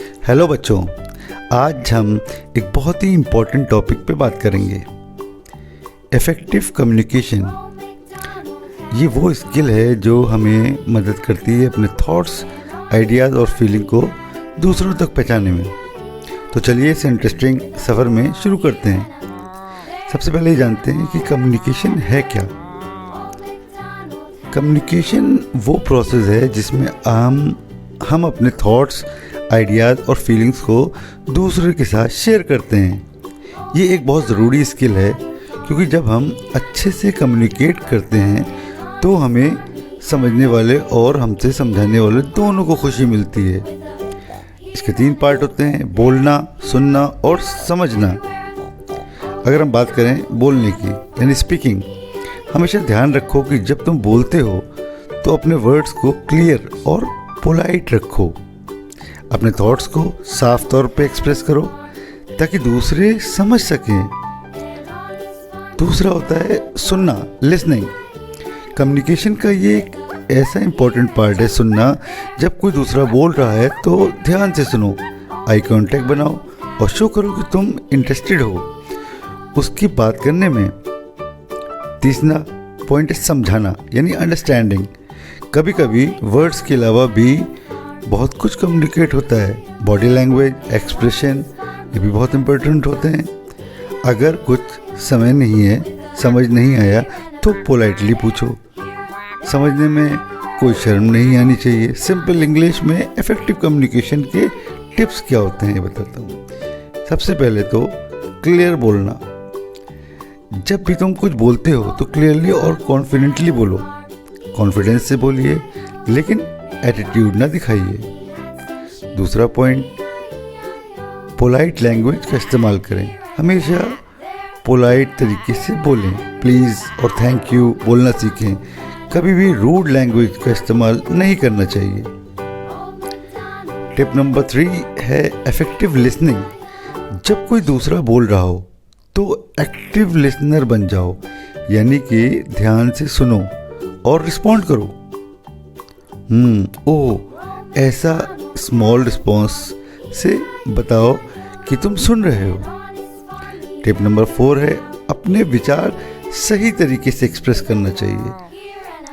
Hello बच्चों, आज हम एक बहुत ही इम्पोर्टेंट टॉपिक पे बात करेंगे। Effective communication. ये वो स्किल है जो हमें मदद करती है अपने थॉट्स, आइडियाज़ और फीलिंग को दूसरों तक पहुंचाने में। तो चलिए इस इंटरेस्टिंग सफ़र में शुरू करते हैं। सबसे पहले ये जानते हैं कि कम्युनिकेशन है क्या। कम्युनिकेशन वो प्रोसेस है जिसमें हम अपने थॉट्स, आइडियाज़ और फीलिंग्स को दूसरे के साथ शेयर करते हैं। ये एक बहुत ज़रूरी स्किल है क्योंकि जब हम अच्छे से कम्युनिकेट करते हैं तो हमें समझने वाले और हमसे समझाने वाले दोनों को खुशी मिलती है। इसके 3 पार्ट होते हैं: बोलना, सुनना और समझना। अगर हम बात करें बोलने की यानी स्पीकिंग, हमेशा ध्यान रखो कि जब तुम बोलते हो तो अपने वर्ड्स को क्लियर और पोलाइट रखो। अपने थॉट्स को साफ तौर पे एक्सप्रेस करो ताकि दूसरे समझ सकें। दूसरा होता है सुनना, लिसनिंग। कम्युनिकेशन का ये एक ऐसा इम्पोर्टेंट पार्ट है सुनना। जब कोई दूसरा बोल रहा है तो ध्यान से सुनो, आई कांटेक्ट बनाओ और शो करो कि तुम इंटरेस्टेड हो उसकी बात करने में। तीसरा पॉइंट है समझाना यानी अंडरस्टैंडिंग। कभी कभी वर्ड्स के अलावा भी बहुत कुछ कम्युनिकेट होता है। बॉडी लैंग्वेज, एक्सप्रेशन, ये भी बहुत इम्पोर्टेंट होते हैं। अगर कुछ समय नहीं है, समझ नहीं आया तो पोलाइटली पूछो। समझने में कोई शर्म नहीं आनी चाहिए। सिंपल इंग्लिश में इफ़ेक्टिव कम्युनिकेशन के टिप्स क्या होते हैं ये बताता हूँ। सबसे पहले तो क्लियर बोलना। जब भी तुम कुछ बोलते हो तो क्लियरली और कॉन्फिडेंटली बोलो। कॉन्फिडेंस से बोलिए लेकिन एटीट्यूड ना दिखाइए। दूसरा पॉइंट, पोलाइट लैंग्वेज का इस्तेमाल करें। हमेशा पोलाइट तरीके से बोलें। प्लीज़ और थैंक यू बोलना सीखें। कभी भी रूड लैंग्वेज का इस्तेमाल नहीं करना चाहिए। टिप नंबर 3 है इफेक्टिव लिसनिंग। जब कोई दूसरा बोल रहा हो तो एक्टिव लिसनर बन जाओ, यानी कि ध्यान से सुनो और रिस्पॉन्ड करो। ऐसा स्मॉल रिस्पॉन्स से बताओ कि तुम सुन रहे हो। टिप नंबर 4 है अपने विचार सही तरीके से एक्सप्रेस करना चाहिए।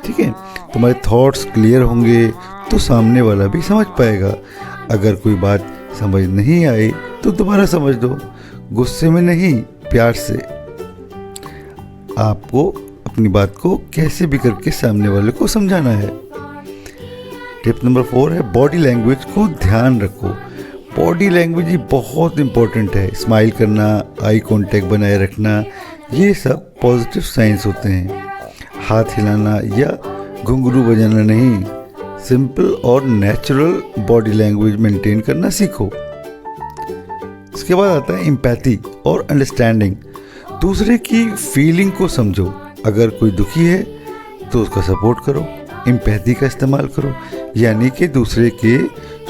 ठीक है, तुम्हारे थॉट्स क्लियर होंगे तो सामने वाला भी समझ पाएगा। अगर कोई बात समझ नहीं आई तो दोबारा समझ दो, गुस्से में नहीं, प्यार से। आपको अपनी बात को कैसे भी करके सामने वाले को समझाना है। टिप नंबर 4 है बॉडी लैंग्वेज को ध्यान रखो। बॉडी लैंग्वेज ही बहुत इंपॉर्टेंट है। स्माइल करना, आई कांटेक्ट बनाए रखना, ये सब पॉजिटिव साइंस होते हैं। हाथ हिलाना या घुंघरू बजाना नहीं, सिंपल और नेचुरल बॉडी लैंग्वेज मेंटेन करना सीखो। इसके बाद आता है एम्पैथी और अंडरस्टैंडिंग। दूसरे की फीलिंग को समझो। अगर कोई दुखी है तो उसका सपोर्ट करो। एम्पैथी का इस्तेमाल करो, यानी कि दूसरे के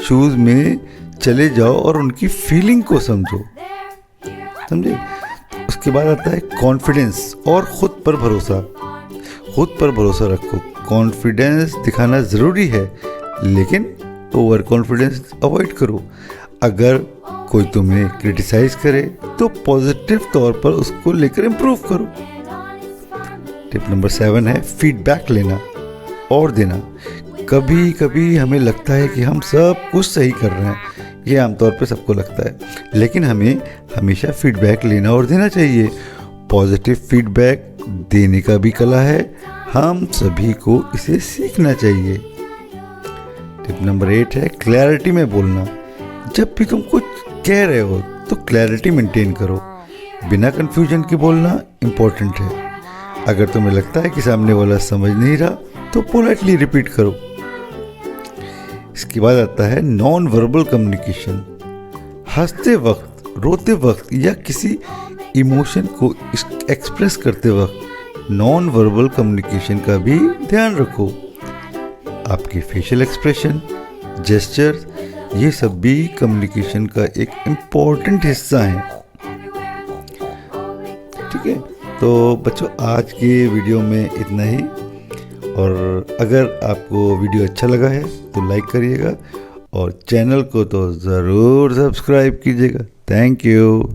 शूज़ में चले जाओ और उनकी फीलिंग को समझो। समझे? उसके बाद आता है कॉन्फिडेंस और खुद पर भरोसा। खुद पर भरोसा रखो। कॉन्फिडेंस दिखाना ज़रूरी है लेकिन ओवर कॉन्फिडेंस अवॉइड करो। अगर कोई तुम्हें क्रिटिसाइज करे तो पॉजिटिव तौर पर उसको लेकर इम्प्रूव करो। टिप नंबर 7 है फीडबैक लेना और देना। कभी कभी हमें लगता है कि हम सब कुछ सही कर रहे हैं, ये आमतौर पे सबको लगता है, लेकिन हमें हमेशा फीडबैक लेना और देना चाहिए। पॉजिटिव फीडबैक देने का भी कला है, हम सभी को इसे सीखना चाहिए। टिप नंबर 8 है क्लैरिटी में बोलना। जब भी तुम कुछ कह रहे हो तो क्लैरिटी मेंटेन करो। बिना कंफ्यूजन के बोलना इम्पोर्टेंट है। अगर तुम्हें लगता है कि सामने वाला समझ नहीं रहा तो पोलाइटली रिपीट करो। इसके बाद आता है नॉन वर्बल कम्युनिकेशन। हंसते वक्त, रोते वक्त या किसी इमोशन को एक्सप्रेस करते वक्त नॉन वर्बल कम्युनिकेशन का भी ध्यान रखो। आपके फेशियल एक्सप्रेशन, जेस्चर, ये सब भी कम्युनिकेशन का एक इम्पॉर्टेंट हिस्सा है। ठीक है, तो बच्चों आज के वीडियो में इतना ही। और अगर आपको वीडियो अच्छा लगा है तो लाइक करिएगा और चैनल को तो ज़रूर सब्सक्राइब कीजिएगा। Thank you.